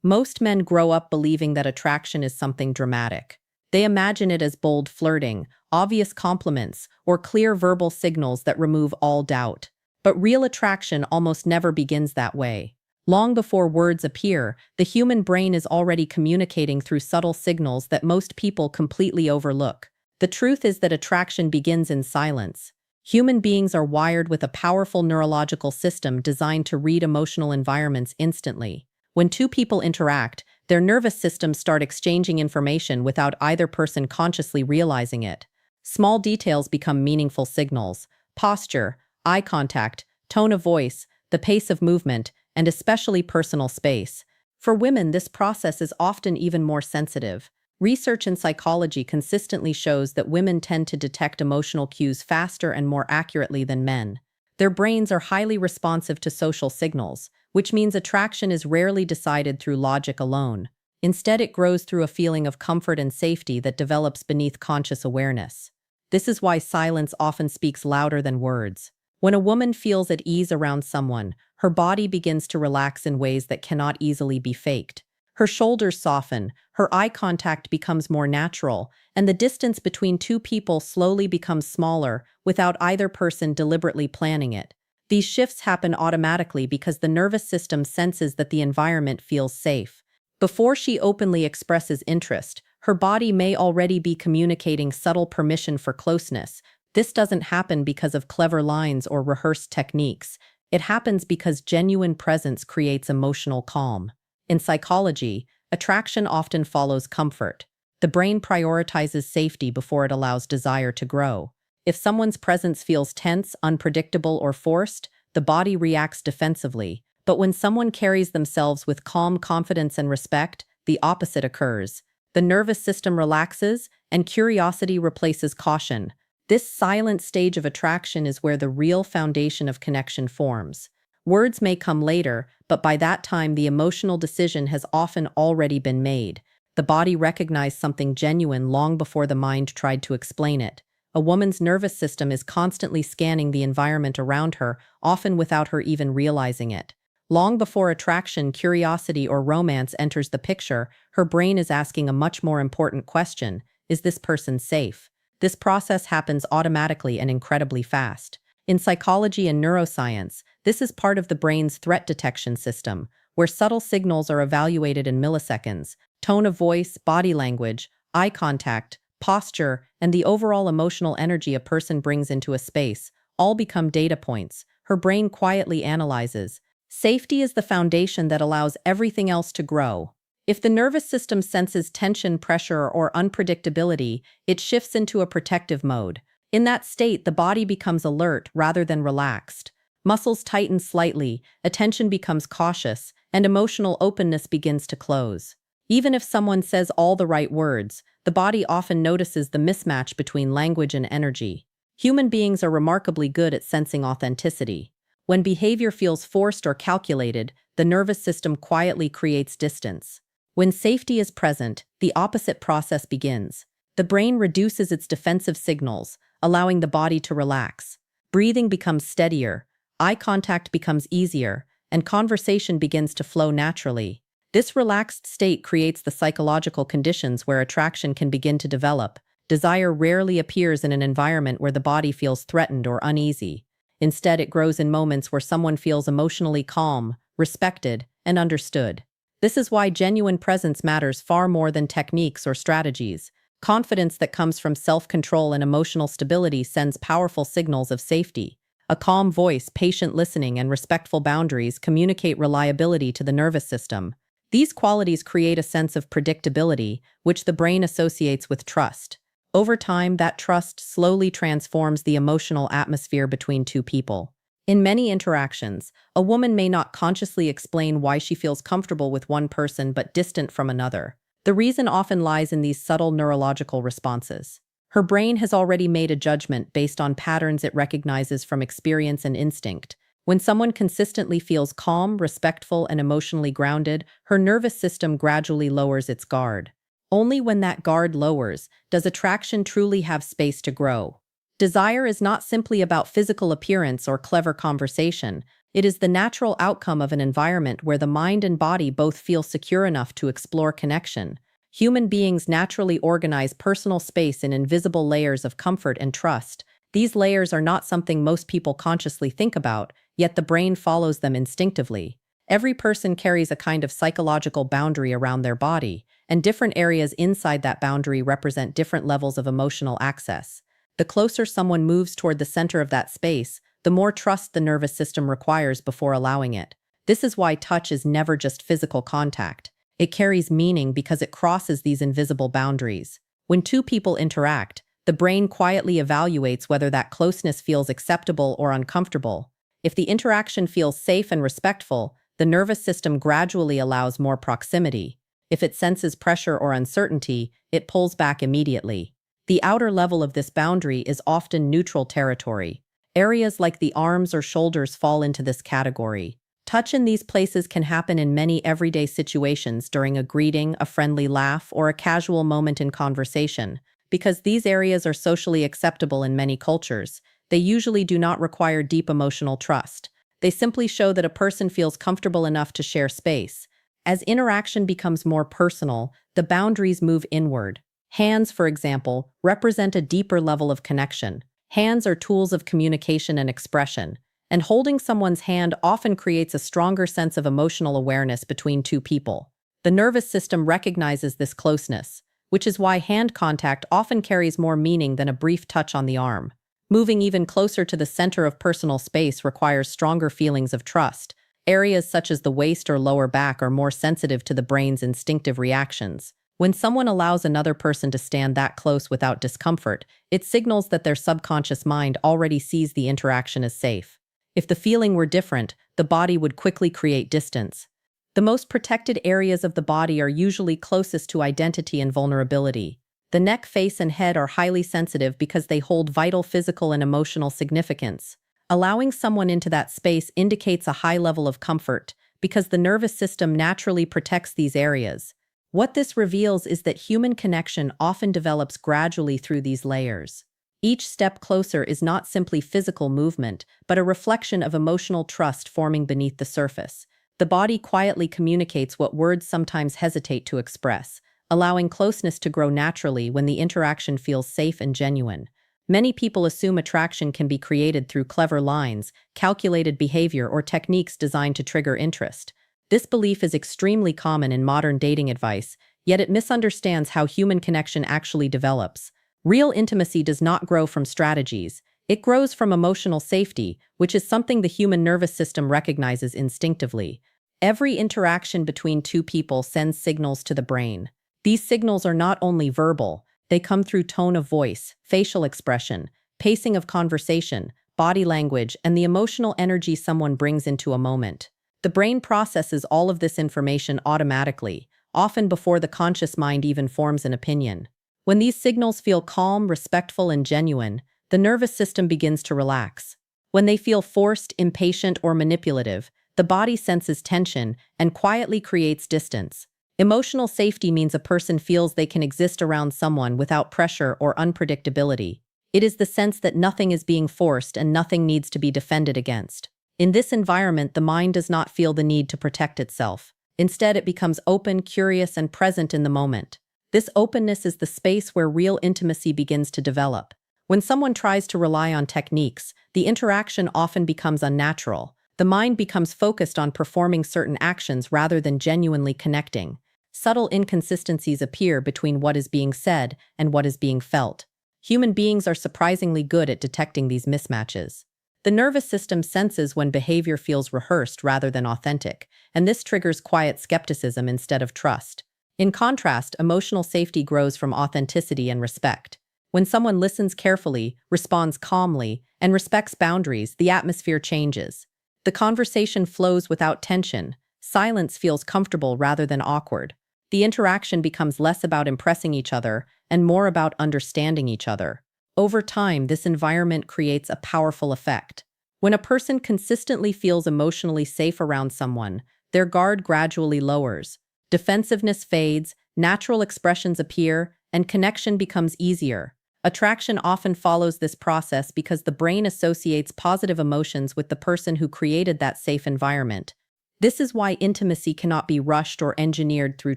Most men grow up believing that attraction is something dramatic. They imagine it as bold flirting, obvious compliments, or clear verbal signals that remove all doubt. But real attraction almost never begins that way. Long before words appear, the human brain is already communicating through subtle signals that most people completely overlook. The truth is that attraction begins in silence. Human beings are wired with a powerful neurological system designed to read emotional environments instantly. When two people interact, their nervous systems start exchanging information without either person consciously realizing it. Small details become meaningful signals: posture, eye contact, tone of voice, the pace of movement, and especially personal space. For women, this process is often even more sensitive. Research in psychology consistently shows that women tend to detect emotional cues faster and more accurately than men. Their brains are highly responsive to social signals, which means attraction is rarely decided through logic alone. Instead, it grows through a feeling of comfort and safety that develops beneath conscious awareness. This is why silence often speaks louder than words. When a woman feels at ease around someone, her body begins to relax in ways that cannot easily be faked. Her shoulders soften, her eye contact becomes more natural, and the distance between two people slowly becomes smaller without either person deliberately planning it. These shifts happen automatically because the nervous system senses that the environment feels safe. Before she openly expresses interest, her body may already be communicating subtle permission for closeness. This doesn't happen because of clever lines or rehearsed techniques. It happens because genuine presence creates emotional calm. In psychology, attraction often follows comfort. The brain prioritizes safety before it allows desire to grow. If someone's presence feels tense, unpredictable, or forced, the body reacts defensively. But when someone carries themselves with calm confidence and respect, the opposite occurs. The nervous system relaxes, and curiosity replaces caution. This silent stage of attraction is where the real foundation of connection forms. Words may come later, but by that time the emotional decision has often already been made. The body recognized something genuine long before the mind tried to explain it. A woman's nervous system is constantly scanning the environment around her, often without her even realizing it. Long before attraction, curiosity, or romance enters the picture, her brain is asking a much more important question: is this person safe? This process happens automatically and incredibly fast. In psychology and neuroscience, this is part of the brain's threat detection system, where subtle signals are evaluated in milliseconds. Tone of voice, body language, eye contact, posture, and the overall emotional energy a person brings into a space all become data points. Her brain quietly analyzes. Safety is the foundation that allows everything else to grow. If the nervous system senses tension, pressure, or unpredictability, it shifts into a protective mode. In that state, the body becomes alert rather than relaxed. Muscles tighten slightly, attention becomes cautious, and emotional openness begins to close. Even if someone says all the right words, the body often notices the mismatch between language and energy. Human beings are remarkably good at sensing authenticity. When behavior feels forced or calculated, the nervous system quietly creates distance. When safety is present, the opposite process begins. The brain reduces its defensive signals, allowing the body to relax. Breathing becomes steadier, eye contact becomes easier, and conversation begins to flow naturally. This relaxed state creates the psychological conditions where attraction can begin to develop. Desire rarely appears in an environment where the body feels threatened or uneasy. Instead, it grows in moments where someone feels emotionally calm, respected, and understood. This is why genuine presence matters far more than techniques or strategies. Confidence that comes from self-control and emotional stability sends powerful signals of safety. A calm voice, patient listening, and respectful boundaries communicate reliability to the nervous system. These qualities create a sense of predictability, which the brain associates with trust. Over time, that trust slowly transforms the emotional atmosphere between two people. In many interactions, a woman may not consciously explain why she feels comfortable with one person but distant from another. The reason often lies in these subtle neurological responses. Her brain has already made a judgment based on patterns it recognizes from experience and instinct. When someone consistently feels calm, respectful, and emotionally grounded, her nervous system gradually lowers its guard. Only when that guard lowers does attraction truly have space to grow. Desire is not simply about physical appearance or clever conversation. It is the natural outcome of an environment where the mind and body both feel secure enough to explore connection. Human beings naturally organize personal space in invisible layers of comfort and trust. These layers are not something most people consciously think about, yet the brain follows them instinctively. Every person carries a kind of psychological boundary around their body, and different areas inside that boundary represent different levels of emotional access. The closer someone moves toward the center of that space, the more trust the nervous system requires before allowing it. This is why touch is never just physical contact. It carries meaning because it crosses these invisible boundaries. When two people interact, the brain quietly evaluates whether that closeness feels acceptable or uncomfortable. If the interaction feels safe and respectful, the nervous system gradually allows more proximity. If it senses pressure or uncertainty, it pulls back immediately. The outer level of this boundary is often neutral territory. Areas like the arms or shoulders fall into this category. Touch in these places can happen in many everyday situations during a greeting, a friendly laugh, or a casual moment in conversation. Because these areas are socially acceptable in many cultures, they usually do not require deep emotional trust. They simply show that a person feels comfortable enough to share space. As interaction becomes more personal, the boundaries move inward. Hands, for example, represent a deeper level of connection. Hands are tools of communication and expression, and holding someone's hand often creates a stronger sense of emotional awareness between two people. The nervous system recognizes this closeness, which is why hand contact often carries more meaning than a brief touch on the arm. Moving even closer to the center of personal space requires stronger feelings of trust. Areas such as the waist or lower back are more sensitive to the brain's instinctive reactions. When someone allows another person to stand that close without discomfort, it signals that their subconscious mind already sees the interaction as safe. If the feeling were different, the body would quickly create distance. The most protected areas of the body are usually closest to identity and vulnerability. The neck, face, and head are highly sensitive because they hold vital physical and emotional significance. Allowing someone into that space indicates a high level of comfort, because the nervous system naturally protects these areas. What this reveals is that human connection often develops gradually through these layers. Each step closer is not simply physical movement, but a reflection of emotional trust forming beneath the surface. The body quietly communicates what words sometimes hesitate to express, allowing closeness to grow naturally when the interaction feels safe and genuine. Many people assume attraction can be created through clever lines, calculated behavior, or techniques designed to trigger interest. This belief is extremely common in modern dating advice, yet it misunderstands how human connection actually develops. Real intimacy does not grow from strategies. It grows from emotional safety, which is something the human nervous system recognizes instinctively. Every interaction between two people sends signals to the brain. These signals are not only verbal, they come through tone of voice, facial expression, pacing of conversation, body language, and the emotional energy someone brings into a moment. The brain processes all of this information automatically, often before the conscious mind even forms an opinion. When these signals feel calm, respectful, and genuine, the nervous system begins to relax. When they feel forced, impatient, or manipulative, the body senses tension and quietly creates distance. Emotional safety means a person feels they can exist around someone without pressure or unpredictability. It is the sense that nothing is being forced and nothing needs to be defended against. In this environment, the mind does not feel the need to protect itself. Instead, it becomes open, curious, and present in the moment. This openness is the space where real intimacy begins to develop. When someone tries to rely on techniques, the interaction often becomes unnatural. The mind becomes focused on performing certain actions rather than genuinely connecting. Subtle inconsistencies appear between what is being said and what is being felt. Human beings are surprisingly good at detecting these mismatches. The nervous system senses when behavior feels rehearsed rather than authentic, and this triggers quiet skepticism instead of trust. In contrast, emotional safety grows from authenticity and respect. When someone listens carefully, responds calmly, and respects boundaries, the atmosphere changes. The conversation flows without tension. Silence feels comfortable rather than awkward. The interaction becomes less about impressing each other and more about understanding each other. Over time, this environment creates a powerful effect. When a person consistently feels emotionally safe around someone, their guard gradually lowers. Defensiveness fades, natural expressions appear, and connection becomes easier. Attraction often follows this process because the brain associates positive emotions with the person who created that safe environment. This is why intimacy cannot be rushed or engineered through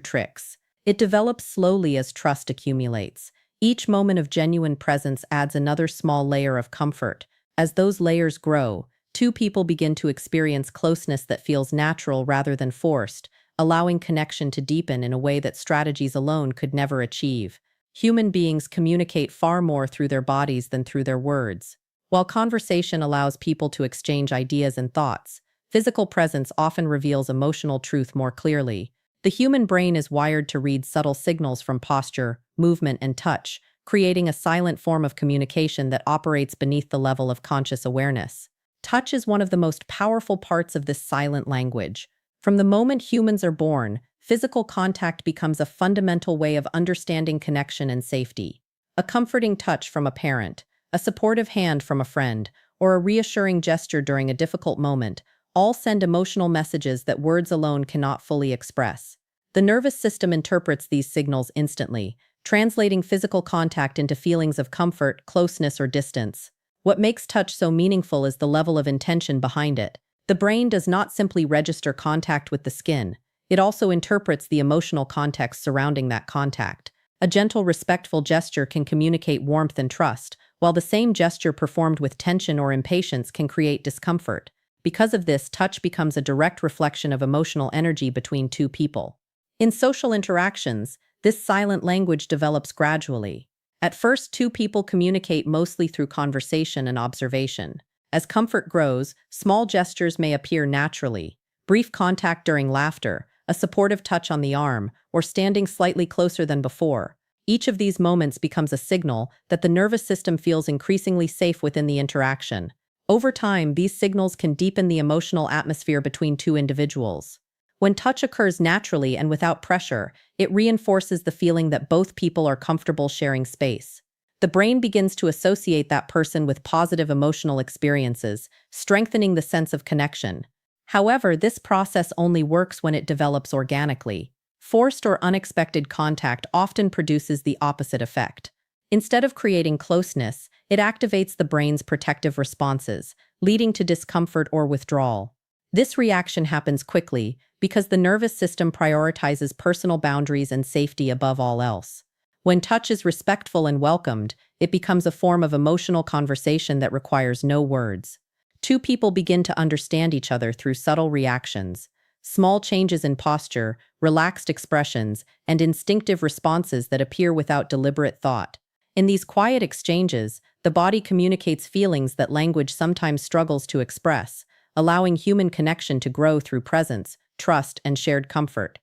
tricks. It develops slowly as trust accumulates. Each moment of genuine presence adds another small layer of comfort. As those layers grow, two people begin to experience closeness that feels natural rather than forced, allowing connection to deepen in a way that strategies alone could never achieve. Human beings communicate far more through their bodies than through their words. While conversation allows people to exchange ideas and thoughts, physical presence often reveals emotional truth more clearly. The human brain is wired to read subtle signals from posture, movement, and touch, creating a silent form of communication that operates beneath the level of conscious awareness. Touch is one of the most powerful parts of this silent language. From the moment humans are born, physical contact becomes a fundamental way of understanding connection and safety. A comforting touch from a parent, a supportive hand from a friend, or a reassuring gesture during a difficult moment all send emotional messages that words alone cannot fully express. The nervous system interprets these signals instantly, translating physical contact into feelings of comfort, closeness, or distance. What makes touch so meaningful is the level of intention behind it. The brain does not simply register contact with the skin, it also interprets the emotional context surrounding that contact. A gentle, respectful gesture can communicate warmth and trust, while the same gesture performed with tension or impatience can create discomfort. Because of this, touch becomes a direct reflection of emotional energy between two people. In social interactions, this silent language develops gradually. At first, two people communicate mostly through conversation and observation. As comfort grows, small gestures may appear naturally. Brief contact during laughter, a supportive touch on the arm, or standing slightly closer than before. Each of these moments becomes a signal that the nervous system feels increasingly safe within the interaction. Over time, these signals can deepen the emotional atmosphere between two individuals. When touch occurs naturally and without pressure, it reinforces the feeling that both people are comfortable sharing space. The brain begins to associate that person with positive emotional experiences, strengthening the sense of connection. However, this process only works when it develops organically. Forced or unexpected contact often produces the opposite effect. Instead of creating closeness, it activates the brain's protective responses, leading to discomfort or withdrawal. This reaction happens quickly because the nervous system prioritizes personal boundaries and safety above all else. When touch is respectful and welcomed, it becomes a form of emotional conversation that requires no words. Two people begin to understand each other through subtle reactions. Small changes in posture, relaxed expressions, and instinctive responses that appear without deliberate thought. In these quiet exchanges, the body communicates feelings that language sometimes struggles to express, allowing human connection to grow through presence, trust, and shared comfort.